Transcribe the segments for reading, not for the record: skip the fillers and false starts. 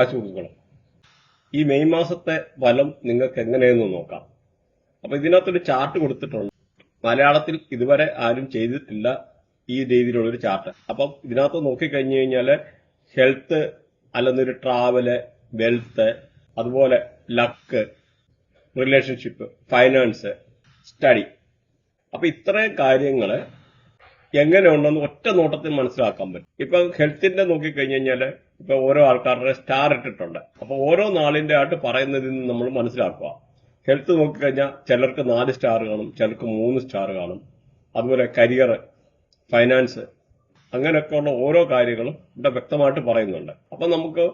സുഹൃത്തുക്കളും, ഈ മെയ് മാസത്തെ ഫലം നിങ്ങൾക്ക് എങ്ങനെയെന്ന് നോക്കാം. അപ്പൊ ഇതിനകത്തൊരു ചാർട്ട് കൊടുത്തിട്ടുണ്ട്. മലയാളത്തിൽ ഇതുവരെ ആരും ചെയ്തിട്ടില്ല ഈ രീതിയിലുള്ളൊരു ചാർട്ട്. അപ്പം ഇതിനകത്ത് നോക്കിക്കഴിഞ്ഞു കഴിഞ്ഞാല് ഹെൽത്ത്, അല്ലെന്നൊരു ട്രാവല്, വെൽത്ത്, അതുപോലെ ലക്ക്, റിലേഷൻഷിപ്പ്, ഫൈനാൻസ്, സ്റ്റഡി. അപ്പൊ ഇത്രയും കാര്യങ്ങള് എങ്ങനെയുണ്ടെന്ന് ഒറ്റ നോട്ടത്തിൽ മനസ്സിലാക്കാൻ പറ്റും. ഇപ്പൊ ഹെൽത്തിന്റെ നോക്കിക്കഴിഞ്ഞു കഴിഞ്ഞാല് ഇപ്പൊ ഓരോ ആൾക്കാരുടെ സ്റ്റാർ ഇട്ടിട്ടുണ്ട്. അപ്പൊ ഓരോ നാളിന്റെ ആയിട്ട് പറയുന്നതിൽ നിന്ന് നമ്മൾ മനസ്സിലാക്കുക. ഹെൽത്ത് നോക്കിക്കഴിഞ്ഞാൽ ചിലർക്ക് 4 സ്റ്റാർ കാണും, ചിലർക്ക് 3 സ്റ്റാർ കാണും. അതുപോലെ കരിയർ, ഫൈനാൻസ്, അങ്ങനെയൊക്കെയുള്ള ഓരോ കാര്യങ്ങളും ഇവിടെ വ്യക്തമായിട്ട് പറയുന്നുണ്ട്. അപ്പൊ നമുക്ക്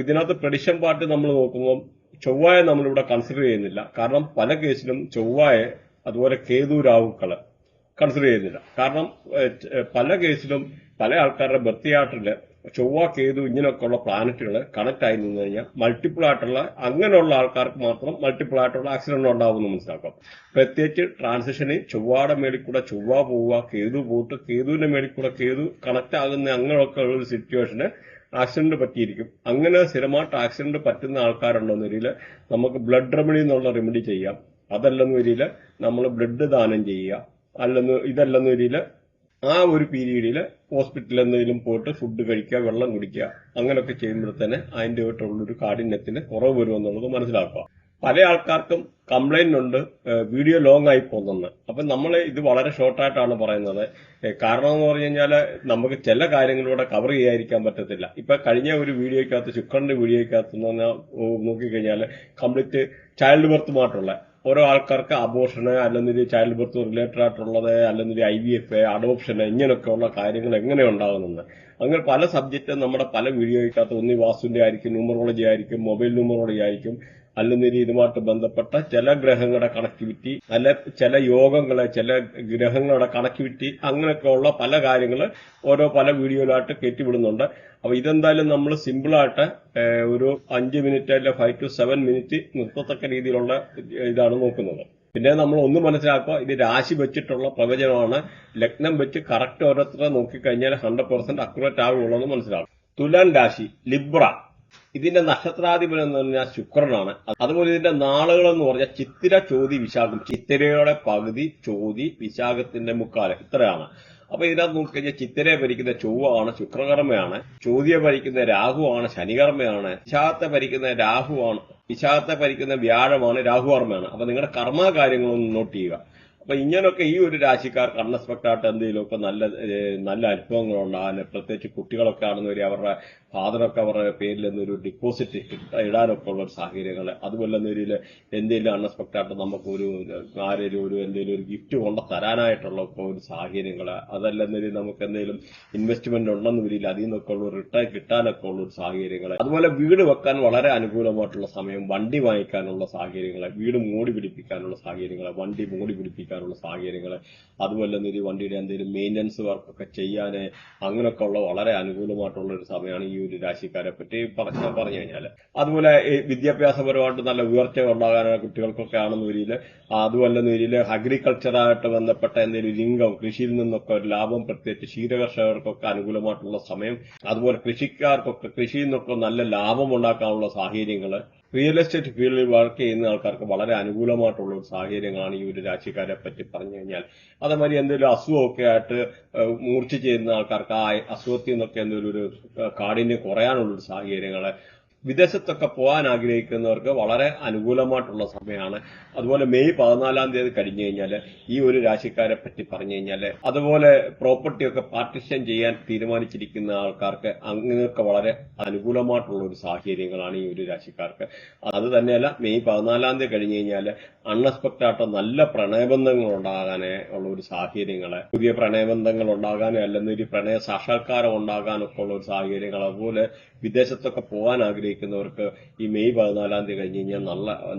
ഇതിനകത്ത് പ്രഡിക്ഷൻ പാർട്ട് നമ്മൾ നോക്കുമ്പോൾ ചൊവ്വായെ നമ്മളിവിടെ കൺസിഡർ ചെയ്യുന്നില്ല. കാരണം പല കേസിലും ചൊവ്വായെ അതുപോലെ കേതു, രാഹുക്കള് കൺസിഡർ ചെയ്യുന്നില്ല. കാരണം പല കേസിലും പല ആൾക്കാരുടെ ബർത്ത് ചാർട്ടില് ചൊവ്വ, കേതു ഇങ്ങനെയൊക്കെയുള്ള പ്ലാനറ്റുകൾ കണക്ട് ആയി നിന്ന് കഴിഞ്ഞാൽ മൾട്ടിപ്പിൾ ആയിട്ടുള്ള അങ്ങനെയുള്ള ആൾക്കാർക്ക് മാത്രം മൾട്ടിപ്പിൾ ആയിട്ടുള്ള ആക്സിഡന്റ് ഉണ്ടാവുമെന്ന് മനസ്സിലാക്കാം. പ്രത്യേകിച്ച് ട്രാൻസിഷനിൽ ചൊവ്വയുടെ മേളിൽ കൂടെ ചൊവ്വ പോവുക, കേതു പോയിട്ട് കേതുവിന്റെ മേളിൽ കൂടെ കേതു കണക്ട് ആകുന്ന അങ്ങനെയൊക്കെ ഉള്ള ഒരു സിറ്റുവേഷന് ആക്സിഡന്റ് പറ്റിയിരിക്കും. അങ്ങനെ സ്ഥിരമായിട്ട് ആക്സിഡന്റ് പറ്റുന്ന ആൾക്കാരുണ്ടെന്ന രീതിയിൽ നമുക്ക് ബ്ലഡ് റെമഡി എന്നുള്ള റെമഡി ചെയ്യാം. അതല്ലെന്ന രീതിയിൽ നമ്മൾ ബ്ലഡ് ദാനം ചെയ്യുക. ഇതല്ലെന്ന രീതിയിൽ ആ ഒരു പീരീഡിൽ ഹോസ്പിറ്റലിൽ എന്തെങ്കിലും പോയിട്ട് ഫുഡ് കഴിക്കുക, വെള്ളം കുടിക്കുക, അങ്ങനെയൊക്കെ ചെയ്യുമ്പോൾ തന്നെ അതിന്റെ ആയിട്ടുള്ളൊരു കാഠിന്യത്തിന് കുറവ് വരുമെന്നുള്ളത് മനസ്സിലാക്കുക. പല ആൾക്കാർക്കും കംപ്ലൈന്റ് ഉണ്ട് വീഡിയോ ലോങ് ആയി പോകുന്നെന്ന്. അപ്പൊ നമ്മൾ ഇത് വളരെ ഷോർട്ടായിട്ടാണ് പറയുന്നത്. കാരണം എന്ന് പറഞ്ഞു കഴിഞ്ഞാൽ നമുക്ക് ചില കാര്യങ്ങളിലൂടെ കവർ ചെയ്യാതിരിക്കാൻ പറ്റത്തില്ല. ഇപ്പൊ കഴിഞ്ഞ ഒരു വീഡിയോയ്ക്കകത്ത്, ശുക്രന്റെ വീഡിയോയ്ക്കകത്ത് നോക്കിക്കഴിഞ്ഞാൽ കംപ്ലീറ്റ് ചൈൽഡ് ബർത്തുമായിട്ടുള്ള ഓരോ ആൾക്കാർക്ക് അബോർഷന്, അല്ലെങ്കിൽ ചൈൽഡ് ബർത്ത് റിലേറ്റഡ് ആയിട്ടുള്ളത്, അല്ലെങ്കിൽ IVF, അഡോപ്ഷന്, ഇങ്ങനെയൊക്കെയുള്ള കാര്യങ്ങൾ എങ്ങനെ ഉണ്ടാകുന്നത്, അങ്ങനെ പല സബ്ജക്റ്റും നമ്മുടെ പല വീഡിയോയ്ക്കകത്ത് ഒന്നി വാസ്തുവിന്റെ ആയിരിക്കും, ന്യൂമറോളജി ആയിരിക്കും, മൊബൈൽ ന്യൂമറോളജി ആയിരിക്കും, അല്ലെങ്കിൽ ഇതുമായിട്ട് ബന്ധപ്പെട്ട ചില ഗ്രഹങ്ങളുടെ കണക്ടിവിറ്റി, അല്ലെ ചില യോഗങ്ങളെ, ചില ഗ്രഹങ്ങളുടെ കണക്ടിവിറ്റി, അങ്ങനെയൊക്കെയുള്ള പല കാര്യങ്ങൾ ഓരോ പല വീഡിയോയിലായിട്ട് കയറ്റിവിടുന്നുണ്ട്. അപ്പൊ ഇതെന്തായാലും നമ്മൾ സിമ്പിളായിട്ട് ഒരു 5 മിനിറ്റ് അല്ലെ 5 to 7 മിനിറ്റ് നിർത്തത്തക്ക രീതിയിലുള്ള ഇതാണ് നോക്കുന്നത്. പിന്നെ നമ്മൾ ഒന്ന് മനസ്സിലാക്കുക, ഇത് രാശി വെച്ചിട്ടുള്ള പ്രവചനമാണ്. ലഗ്നം വെച്ച് കറക്റ്റ് ഓരോരുത്തരെ നോക്കിക്കഴിഞ്ഞാൽ 100% അക്യുറേറ്റ് ആകുള്ളൂ എന്ന് മനസ്സിലാക്കും. തുലാൻ രാശി, ലിബ്ര, ഇതിന്റെ നക്ഷത്രാധിപൻ എന്ന് പറഞ്ഞാൽ ശുക്രനാണ്. അതുപോലെ ഇതിന്റെ നാളുകൾ എന്ന് പറഞ്ഞാൽ ചിത്തിര, ചോതി, വിശാഖം. ചിത്തിരയുടെ പകുതി, ചോതി, വിശാഖത്തിന്റെ മുക്കാല്, ഇത്രയാണ്. അപ്പൊ ഇതിനകത്ത് നോക്കിക്കഴിഞ്ഞാൽ ചിത്തിരയെ ഭരിക്കുന്ന ചൊവ്വയാണ്, ശുക്രകർമ്മയാണ്. ചോതിയെ ഭരിക്കുന്ന രാഹുവാണ്, ശനികർമ്മയാണ്. വിശാഖത്തെ ഭരിക്കുന്ന രാഹുവാണ്, വിശാഖത്തെ ഭരിക്കുന്ന വ്യാഴമാണ്, രാഹുകർമ്മയാണ്. അപ്പൊ നിങ്ങളുടെ കർമ്മ കാര്യങ്ങളൊന്ന് നോട്ട് ചെയ്യുക. അപ്പൊ ഇങ്ങനെയൊക്കെ ഈ ഒരു രാശിക്കാർക്ക് അൺഎക്സ്പെക്ടഡ് ആയിട്ട് എന്തെങ്കിലുമൊക്കെ നല്ല അനുഭവങ്ങൾ ഉണ്ടാകാൻ, പ്രത്യേകിച്ച് കുട്ടികളൊക്കെ ആണെന്നവർ അവരുടെ ഫാദറൊക്കെ അവരുടെ പേരിൽ എന്നൊരു ഡിപ്പോസിറ്റ് ഇടാനൊക്കെ ഉള്ള സാഹചര്യങ്ങൾ, അതുപോലെ എന്തെങ്കിലും അൺഎക്സ്പെക്ടഡ് ആയിട്ട് നമുക്ക് ആരെങ്കിലും എന്തെങ്കിലും ഒരു ഗിഫ്റ്റ് കൊണ്ട് തരാനായിട്ടുള്ള ഒരു സാഹചര്യങ്ങൾ, അതല്ലെന്നൊരു നമുക്ക് എന്തെങ്കിലും ഇൻവെസ്റ്റ്മെന്റ് ഉണ്ടെന്ന് വരില്ല, അതിൽ നിന്നൊക്കെ ഉള്ള റിട്ടേൺ കിട്ടാനൊക്കെ ഉള്ള ഒരു സാഹചര്യങ്ങൾ, അതുപോലെ വീട് വെക്കാൻ വളരെ അനുകൂലമായിട്ടുള്ള സമയം, വണ്ടി വാങ്ങിക്കാനുള്ള സാഹചര്യങ്ങൾ, വീട് മോടി പിടിപ്പിക്കാനുള്ള സാഹചര്യങ്ങൾ, വണ്ടി മോടി പിടിപ്പിക്കാനുള്ള സാഹചര്യങ്ങൾ, അതുപോലെ വണ്ടിയുടെ എന്തെങ്കിലും മെയിൻ്റനൻസ് വർക്കൊക്കെ ചെയ്യാൻ, അങ്ങനെയൊക്കെ ഉള്ള വളരെ അനുകൂലമായിട്ടുള്ള ഒരു സമയമാണ് ഈ ഒരു രാശിക്കാരെ പറ്റി പറഞ്ഞു കഴിഞ്ഞാൽ. അതുപോലെ വിദ്യാഭ്യാസപരമായിട്ട് നല്ല ഉയർച്ച ഉണ്ടാകാനായ കുട്ടികൾക്കൊക്കെ ആണെന്ന രീതിയിൽ, അതുപോലെ അഗ്രികൾച്ചറായിട്ട് ബന്ധപ്പെട്ട എന്തെങ്കിലും ഇൻകം, കൃഷിയിൽ നിന്നൊക്കെ ഒരു ലാഭം, പ്രത്യേകിച്ച് ക്ഷീരകർഷകർക്കൊക്കെ അനുകൂലമായിട്ടുള്ള സമയം, അതുപോലെ കൃഷിക്കാർക്കൊക്കെ കൃഷിയിൽ നിന്നൊക്കെ നല്ല ലാഭം ഉണ്ടാക്കാനുള്ള സാഹചര്യങ്ങൾ, റിയൽ എസ്റ്റേറ്റ് ഫീൽഡിൽ വർക്ക് ചെയ്യുന്ന ആൾക്കാർക്ക് വളരെ അനുകൂലമായിട്ടുള്ള ഒരു സാഹചര്യങ്ങളാണ് ഈ ഒരു രാശിക്കാരെ പറ്റി പറഞ്ഞു കഴിഞ്ഞാൽ. അതേമാതിരി എന്തെങ്കിലും അസുഖമൊക്കെ ആയിട്ട് മൂർച്ച ചെയ്യുന്ന ആൾക്കാർക്ക് ആ അസുഖത്തിൽ നിന്നൊക്കെ എന്തെങ്കിലും ഒരു കാഠിന്യം കുറയാനുള്ളൊരു സാഹചര്യങ്ങൾ, വിദേശത്തൊക്കെ പോകാൻ ആഗ്രഹിക്കുന്നവർക്ക് വളരെ അനുകൂലമായിട്ടുള്ള സമയമാണ്. അതുപോലെ മെയ് 14 കഴിഞ്ഞു കഴിഞ്ഞാൽ ഈ ഒരു രാശിക്കാരെ പറ്റി പറഞ്ഞു കഴിഞ്ഞാൽ, അതുപോലെ പ്രോപ്പർട്ടിയൊക്കെ പാർട്ടിഷൻ ചെയ്യാൻ തീരുമാനിച്ചിരിക്കുന്ന ആൾക്കാർക്ക് അങ്ങനെയൊക്കെ വളരെ അനുകൂലമായിട്ടുള്ള ഒരു സാഹചര്യങ്ങളാണ് ഈ ഒരു രാശിക്കാർക്ക്. അത് തന്നെയല്ല, മെയ് 14 കഴിഞ്ഞു കഴിഞ്ഞാൽ അൺഎക്സ്പെക്ടഡ് ആയിട്ട് നല്ല പ്രണയബന്ധങ്ങൾ ഉണ്ടാകാനേ ഉള്ള ഒരു സാഹചര്യങ്ങൾ, പുതിയ പ്രണയബന്ധങ്ങൾ ഉണ്ടാകാനോ അല്ലെങ്കിൽ ഒരു പ്രണയ സാക്ഷാത്കാരം ഉണ്ടാകാനൊക്കെ ഉള്ള ഒരു സാഹചര്യങ്ങൾ, അതുപോലെ വിദേശത്തൊക്കെ പോകാൻ ആഗ്രഹിക്കുന്നവർക്ക് ഈ മെയ് 14 കഴിഞ്ഞ് കഴിഞ്ഞാൽ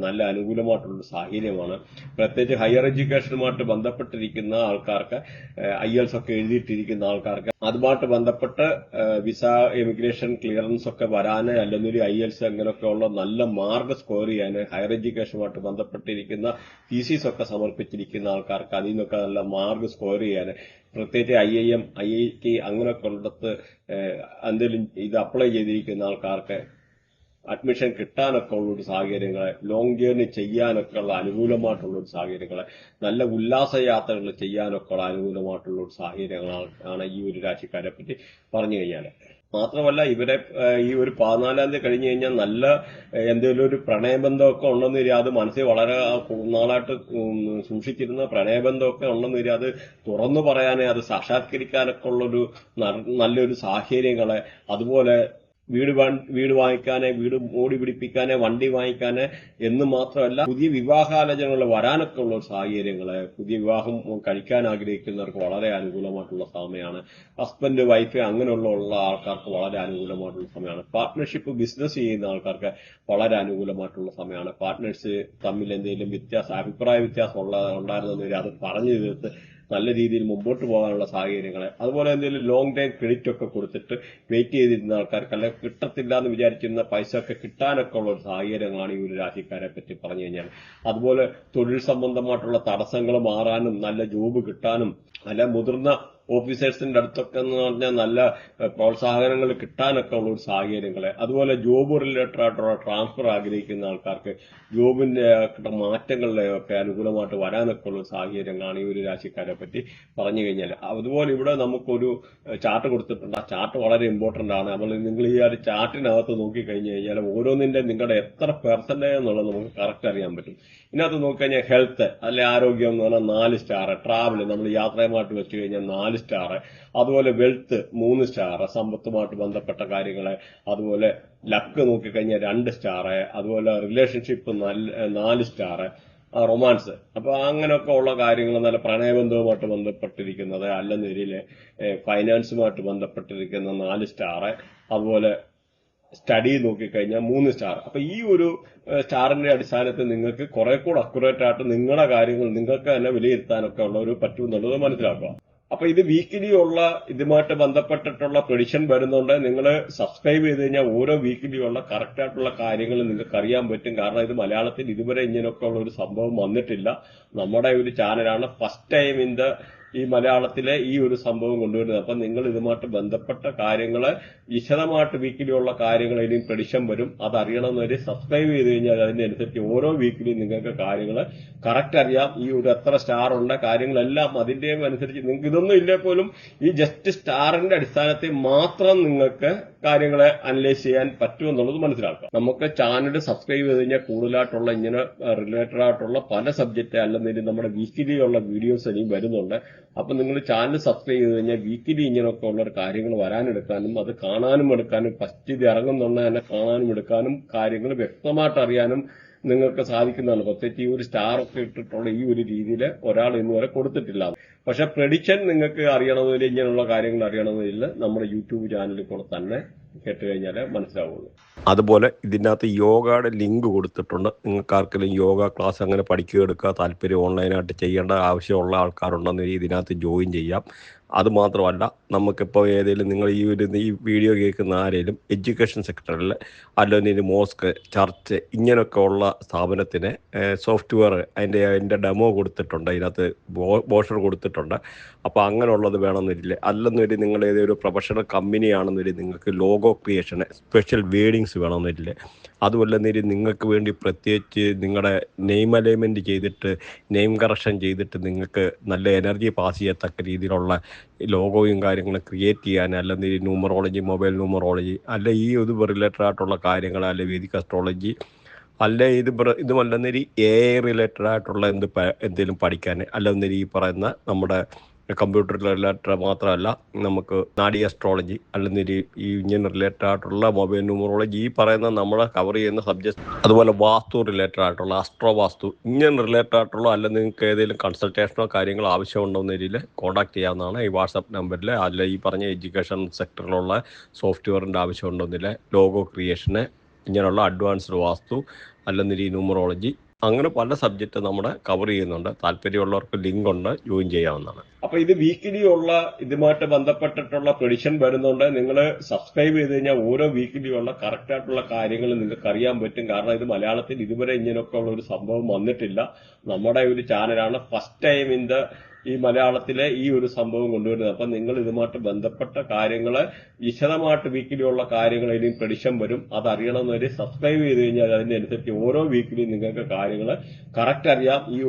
നല്ല അനുകൂലമായിട്ടുള്ള സാഹചര്യമാണ്. പ്രത്യേകിച്ച് ഹയർ എഡ്യൂക്കേഷനുമായിട്ട് ബന്ധപ്പെട്ടിരിക്കുന്ന ആൾക്കാർക്ക്, IELTS ഒക്കെ എഴുതിയിട്ടിരിക്കുന്ന ആൾക്കാർക്ക് അതുമായിട്ട് ബന്ധപ്പെട്ട് വിസ, എമിഗ്രേഷൻ ക്ലിയറൻസ് ഒക്കെ വരാൻ, അല്ലെങ്കിൽ IELTS അങ്ങനെയൊക്കെയുള്ള നല്ല മാർക്ക് സ്കോർ ചെയ്യാൻ, ഹയർ എഡ്യൂക്കേഷനുമായിട്ട് ബന്ധപ്പെട്ടിരിക്കുന്ന തീസിസ് ഒക്കെ സമർപ്പിച്ചിരിക്കുന്ന ആൾക്കാർക്ക് അതിൽ നിന്നൊക്കെ നല്ല മാർക്ക് സ്കോർ ചെയ്യാൻ, പ്രത്യേകിച്ച് IIM, IIT അങ്ങനെയൊക്കെ ഉള്ളിടത്ത് എന്തെങ്കിലും ഇത് അപ്ലൈ ചെയ്തിരിക്കുന്ന ആൾക്കാർക്ക് അഡ്മിഷൻ കിട്ടാനൊക്കെ ഉള്ള ഒരു സാഹചര്യങ്ങളെ, ലോങ് ജേർണി ചെയ്യാനൊക്കെ ഉള്ള അനുകൂലമായിട്ടുള്ള ഒരു സാഹചര്യങ്ങളെ, നല്ല ഉല്ലാസയാത്രകൾ ചെയ്യാനൊക്കെ ഉള്ള അനുകൂലമായിട്ടുള്ള ഒരു സാഹചര്യങ്ങളാണ് ഈ ഒരു രാശിക്കാരെ പറ്റി പറഞ്ഞു കഴിഞ്ഞാൽ. മാത്രമല്ല ഇവരെ ഈ ഒരു 14-ാം തീയതി കഴിഞ്ഞു കഴിഞ്ഞാൽ നല്ല എന്തെങ്കിലും ഒരു പ്രണയബന്ധമൊക്കെ ഉണ്ടെന്ന് വരിക, അത് മനസ്സിൽ വളരെ നാളായിട്ട് സൂക്ഷിച്ചിരുന്ന പ്രണയബന്ധമൊക്കെ ഉണ്ടെന്ന് വരിക, അത് തുറന്നു പറയാനേ, അത് സാക്ഷാത്കരിക്കാനൊക്കെ ഉള്ളൊരു നല്ലൊരു സാഹചര്യങ്ങളെ, അതുപോലെ വീട് വാങ്ങിക്കാനേ, വീട് ഓടി പിടിപ്പിക്കാനേ, വണ്ടി വാങ്ങിക്കാനേ എന്ന് മാത്രമല്ല പുതിയ വിവാഹാലോചനകൾ വരാനൊക്കെ ഉള്ള സാഹചര്യങ്ങള്, പുതിയ വിവാഹം കഴിക്കാൻ ആഗ്രഹിക്കുന്നവർക്ക് വളരെ അനുകൂലമായിട്ടുള്ള സമയമാണ്. ഹസ്ബൻഡ് വൈഫ് അങ്ങനെയുള്ള ആൾക്കാർക്ക് വളരെ അനുകൂലമായിട്ടുള്ള സമയമാണ്. പാർട്ട്ണർഷിപ്പ് ബിസിനസ് ചെയ്യുന്ന ആൾക്കാർക്ക് വളരെ അനുകൂലമായിട്ടുള്ള സമയമാണ്. പാർട്ട്നേഴ്സ് തമ്മിൽ എന്തെങ്കിലും അഭിപ്രായ വ്യത്യാസം ഉണ്ടായിരുന്നെങ്കിൽ അത് പറഞ്ഞു തീർത്ത് നല്ല രീതിയിൽ മുമ്പോട്ട് പോകാനുള്ള സാഹചര്യങ്ങളെ, അതുപോലെ എന്തെങ്കിലും ലോങ് ടൈം ക്രെഡിറ്റ് ഒക്കെ കൊടുത്തിട്ട് വെയിറ്റ് ചെയ്തിരുന്ന ആൾക്കാർക്ക് അല്ലെങ്കിൽ കിട്ടത്തില്ല എന്ന് വിചാരിച്ചിരുന്ന പൈസ ഒക്കെ കിട്ടാനൊക്കെ ഉള്ള ഒരു സാഹചര്യങ്ങളാണ് ഈ ഒരു രാശിക്കാരെ പറ്റി പറഞ്ഞു കഴിഞ്ഞാൽ. അതുപോലെ തൊഴിൽ സംബന്ധമായിട്ടുള്ള തടസ്സങ്ങൾ മാറാനും, നല്ല ജോബ് കിട്ടാനും, നല്ല മുതിർന്ന ഓഫീസേഴ്സിന്റെ അടുത്തൊക്കെ എന്ന് പറഞ്ഞാൽ നല്ല പ്രോത്സാഹനങ്ങൾ കിട്ടാനൊക്കെ ഉള്ള ഒരു സാഹചര്യങ്ങളെ, അതുപോലെ ജോബ് റിലേറ്റഡ് ആയിട്ടുള്ള ട്രാൻസ്ഫർ ആഗ്രഹിക്കുന്ന ആൾക്കാർക്ക് ജോബിന്റെ മാറ്റങ്ങളിലൊക്കെ അനുകൂലമായിട്ട് വരാനൊക്കെ ഉള്ള സാഹചര്യങ്ങളാണ് ഈ ഒരു രാശിക്കാരെ പറ്റി പറഞ്ഞു കഴിഞ്ഞാൽ. അതുപോലെ ഇവിടെ നമുക്കൊരു ചാർട്ട് കൊടുത്തിട്ടുണ്ട്. ആ ചാർട്ട് വളരെ ഇമ്പോർട്ടന്റ് ആണ്. നമ്മൾ നിങ്ങൾ ഈ ഒരു ചാർട്ടിനകത്ത് നോക്കിക്കഴിഞ്ഞു കഴിഞ്ഞാൽ ഓരോന്നിന്റെ നിങ്ങളുടെ എത്ര പെർസെന്റേജ് എന്നുള്ളത് നമുക്ക് കറക്റ്റ് അറിയാൻ പറ്റും. ഇതിനകത്ത് നോക്കിക്കഴിഞ്ഞാൽ ഹെൽത്ത് അല്ലെ ആരോഗ്യം എന്ന് പറഞ്ഞാൽ 4 സ്റ്റാർ, ട്രാവൽ നമ്മൾ യാത്രയുമായിട്ട് വെച്ച് കഴിഞ്ഞാൽ 4 സ്റ്റാർ, അതുപോലെ വെൽത്ത് 3 സ്റ്റാർ, സമ്പത്തുമായിട്ട് ബന്ധപ്പെട്ട കാര്യങ്ങള്, അതുപോലെ ലക്ക് നോക്കിക്കഴിഞ്ഞാൽ 2 സ്റ്റാർ, അതുപോലെ റിലേഷൻഷിപ്പ് 4 സ്റ്റാർ, റൊമാൻസ്. അപ്പൊ അങ്ങനെയൊക്കെ ഉള്ള കാര്യങ്ങൾ, നല്ല പ്രണയബന്ധവുമായിട്ട് ബന്ധപ്പെട്ടിരിക്കുന്നത് അല്ലെന്നതില് ഫൈനാൻസുമായിട്ട് ബന്ധപ്പെട്ടിരിക്കുന്ന 4 സ്റ്റാർ, അതുപോലെ സ്റ്റഡി നോക്കിക്കഴിഞ്ഞാൽ 3 സ്റ്റാർ. അപ്പൊ ഈ ഒരു സ്റ്റാറിന്റെ അടിസ്ഥാനത്തിൽ നിങ്ങൾക്ക് കുറെ കൂടെ അക്യുറേറ്റ് ആയിട്ട് നിങ്ങളുടെ കാര്യങ്ങൾ നിങ്ങൾക്ക് തന്നെ വിലയിരുത്താനൊക്കെ ഉള്ള ഒരു പറ്റുമെന്നുള്ളത് മനസ്സിലാക്കുക. അപ്പൊ ഇത് വീക്കിലി ഉള്ള ഇതുമായിട്ട് ബന്ധപ്പെട്ടിട്ടുള്ള പ്രഡിക്ഷൻ വരുന്നുണ്ട്. നിങ്ങൾ സബ്സ്ക്രൈബ് ചെയ്ത് കഴിഞ്ഞാൽ ഓരോ വീക്കിലി ഉള്ള കറക്റ്റ് ആയിട്ടുള്ള കാര്യങ്ങൾ നിങ്ങൾക്ക് അറിയാൻ പറ്റും. കാരണം ഇത് മലയാളത്തിൽ ഇതുവരെ ഇങ്ങനെയൊക്കെ ഉള്ള ഒരു സംഭവം വന്നിട്ടില്ല. നമ്മുടെ ഒരു ചാനലാണ് ഫസ്റ്റ് ടൈം ഈ മലയാളത്തിലെ ഈ ഒരു സംഭവം കൊണ്ടുവരുന്നത്. അപ്പൊ നിങ്ങൾ ഇതുമായിട്ട് ബന്ധപ്പെട്ട കാര്യങ്ങള് വിശദമായിട്ട് വീക്കിലുള്ള കാര്യങ്ങൾ ഇനിയും പ്രഡിക്ഷൻ വരും. അത് അറിയണമെന്നൊരു സബ്സ്ക്രൈബ് ചെയ്ത് കഴിഞ്ഞാൽ അതിനനുസരിച്ച് ഓരോ വീക്കിലും നിങ്ങൾക്ക് കാര്യങ്ങൾ കറക്റ്റ് അറിയാം. ഈ ഒരു എത്ര സ്റ്റാർ ഉണ്ട് കാര്യങ്ങളെല്ലാം അതിന്റെ അനുസരിച്ച് നിങ്ങൾക്ക് ഇതൊന്നും ഇല്ലേ പോലും ഈ ജസ്റ്റ് സ്റ്റാറിന്റെ അടിസ്ഥാനത്തിൽ മാത്രം നിങ്ങൾക്ക് കാര്യങ്ങളെ അനലൈസ് ചെയ്യാൻ പറ്റുമെന്നുള്ളത് മനസ്സിലാക്കുക. നമുക്ക് ചാനൽ സബ്സ്ക്രൈബ് ചെയ്ത് കഴിഞ്ഞാൽ കൂടുതലായിട്ടുള്ള ഇങ്ങനെ റിലേറ്റഡ് ആയിട്ടുള്ള പല സബ്ജക്റ്റ് അല്ലെന്നതിന് നമ്മുടെ വീക്കിലി ഉള്ള വീഡിയോസ് ഇനിയും വരുന്നുണ്ട്. അപ്പൊ നിങ്ങൾ ചാനൽ സബ്സ്ക്രൈബ് ചെയ്ത് കഴിഞ്ഞാൽ വീക്കിലി ഇങ്ങനെയൊക്കെ ഉള്ള കാര്യങ്ങൾ വരാനെടുക്കാനും അത് കാണാനും എടുക്കാനും ഫസ്റ്റ് ഇത് ഇറങ്ങുന്നുണ്ട് തന്നെ കാണാനും എടുക്കാനും കാര്യങ്ങൾ വ്യക്തമായിട്ട് അറിയാനും നിങ്ങൾക്ക് സാധിക്കുന്നതാണ്. പ്രത്യേകിച്ച് ഈ ഒരു സ്റ്റാർ ഒക്കെ ഇട്ടിട്ടുള്ള ഈ ഒരു രീതിയിൽ ഒരാൾ ഇന്നുവരെ കൊടുത്തിട്ടില്ല. പക്ഷെ പ്രഡിക്ഷൻ നിങ്ങൾക്ക് അറിയണമെന്നില്ല, ഇങ്ങനെയുള്ള കാര്യങ്ങൾ അറിയണമെന്നില്ല, നമ്മുടെ യൂട്യൂബ് ചാനലിൽ കൂടെ തന്നെ കേട്ട് കഴിഞ്ഞാൽ മനസ്സിലാവുള്ളൂ. അതുപോലെ ഇതിനകത്ത് യോഗയുടെ ലിങ്ക് കൊടുത്തിട്ടുണ്ട്. നിങ്ങൾക്ക് ആർക്കെങ്കിലും യോഗ ക്ലാസ് അങ്ങനെ പഠിക്കുക എടുക്കുക താല്പര്യം ഓൺലൈനായിട്ട് ചെയ്യേണ്ട ആവശ്യമുള്ള ആൾക്കാരുണ്ടെന്ന് ഇതിനകത്ത് ജോയിൻ ചെയ്യാം. അതുമാത്രമല്ല നമുക്കിപ്പോൾ ഏതെങ്കിലും നിങ്ങൾ ഈ വീഡിയോ കേൾക്കുന്ന ആരെങ്കിലും എഡ്യൂക്കേഷൻ സെക്ടറിൽ അല്ലെങ്കിൽ മോസ്ക്, ചർച്ച് ഇങ്ങനെയൊക്കെ ഉള്ള സ്ഥാപനത്തിന് സോഫ്റ്റ്വെയർ അതിൻ്റെ ഡെമോ കൊടുത്തിട്ടുണ്ട്. അതിനകത്ത് ബോഷർ കൊടുത്തിട്ടുണ്ട്. അപ്പോൾ അങ്ങനെയുള്ളത് വേണമെന്നില്ല. അല്ലെന്നൊരു നിങ്ങൾ ഏതൊരു പ്രൊഫഷണൽ കമ്പനിയാണെന്നൊരു നിങ്ങൾക്ക് ലോഗോ ക്രിയേഷന് സ്പെഷ്യൽ വേർഡിങ്സ് വേണമെന്നില്ല. അതുമല്ലെന്നൊരു നിങ്ങൾക്ക് വേണ്ടി പ്രത്യേകിച്ച് നിങ്ങളുടെ നെയിം അലൈൻമെൻറ്റ് ചെയ്തിട്ട് നെയിം കറക്ഷൻ ചെയ്തിട്ട് നിങ്ങൾക്ക് നല്ല എനർജി പാസ് ചെയ്യത്തക്ക രീതിയിലുള്ള ലോഗോയും കാര്യങ്ങളും ക്രിയേറ്റ് ചെയ്യാൻ, അല്ലെങ്കിൽ ന്യൂമറോളജി, മൊബൈൽ ന്യൂമറോളജി, അല്ല ഈ ഇത് റിലേറ്റഡ് ആയിട്ടുള്ള കാര്യങ്ങൾ, അല്ലെ വേദിക് അസ്ട്രോളജി, അല്ലെ ഇതുമല്ലെന്നൊരു AI റിലേറ്റഡ് ആയിട്ടുള്ള എന്തെങ്കിലും പഠിക്കാൻ, അല്ലെന്നൊരു ഈ പറയുന്ന നമ്മുടെ കമ്പ്യൂട്ടർ റിലേറ്റഡ് മാത്രമല്ല നമുക്ക് നാഡി അസ്ട്രോളജി, അല്ലെങ്കിൽ ഈ ഇങ്ങനെ റിലേറ്റഡ് ആയിട്ടുള്ള മൊബൈൽ ന്യൂമറോളജി, ഈ പറയുന്ന നമ്മളെ കവർ ചെയ്യുന്ന സബ്ജക്ട്, അതുപോലെ വാസ്തു റിലേറ്റഡ് ആയിട്ടുള്ള അസ്ട്രോ വാസ്തു ഇങ്ങനെ റിലേറ്റഡ് ആയിട്ടുള്ള, അല്ലെങ്കിൽ നിങ്ങൾക്ക് ഏതെങ്കിലും കൺസൾട്ടേഷനോ കാര്യങ്ങളോ ആവശ്യമുണ്ടെന്ന രീതിയിൽ കോൺടാക്ട് ചെയ്യാവുന്നതാണ് ഈ വാട്സാപ്പ് നമ്പറിൽ. അല്ല ഈ പറഞ്ഞ എഡ്യൂക്കേഷൻ സെക്ടറിലുള്ള സോഫ്റ്റ്വെയറിൻ്റെ ആവശ്യമുണ്ടെന്നില്ല, ലോഗോ ക്രിയേഷന്, ഇങ്ങനെയുള്ള അഡ്വാൻസ്ഡ് വാസ്തു, അല്ലെങ്കിൽ ഈ ന്യൂമറോളജി, അങ്ങനെ പല സബ്ജക്റ്റ് നമ്മുടെ കവർ ചെയ്യുന്നുണ്ട്. താല്പര്യമുള്ളവർക്ക് ലിങ്ക് ഉണ്ട്, ജോയിൻ ചെയ്യാവുന്നതാണ്. അപ്പൊ ഇത് വീക്കിലി ഉള്ള ഇതുമായിട്ട് ബന്ധപ്പെട്ടിട്ടുള്ള പ്രഡിക്ഷൻ വരുന്നുണ്ട്. നിങ്ങൾ സബ്സ്ക്രൈബ് ചെയ്ത് കഴിഞ്ഞാൽ ഓരോ വീക്കിലി ഉള്ള കറക്റ്റ് ആയിട്ടുള്ള കാര്യങ്ങൾ നിങ്ങൾക്ക് അറിയാൻ പറ്റും. കാരണം ഇത് മലയാളത്തിൽ ഇതുവരെ ഇങ്ങനെയൊക്കെ ഉള്ള ഒരു സംഭവം വന്നിട്ടില്ല. നമ്മുടെ ഒരു ചാനലാണ് ഫസ്റ്റ് ടൈം ഈ മലയാളത്തിലെ ഈ ഒരു സംഭവം കൊണ്ടുവരുന്നത്. അപ്പൊ നിങ്ങൾ ഇതുമായിട്ട് ബന്ധപ്പെട്ട കാര്യങ്ങള് വിശദമായിട്ട് വീക്കിലിയുള്ള കാര്യങ്ങൾ ഇനിയും പ്രഡിക്ഷൻ വരും. അത് അറിയണമെന്നവര് സബ്സ്ക്രൈബ് ചെയ്ത് കഴിഞ്ഞാൽ അതിനനുസരിച്ച് ഓരോ വീക്കിലും നിങ്ങൾക്ക് കാര്യങ്ങൾ കറക്റ്റ് അറിയാം. ഈ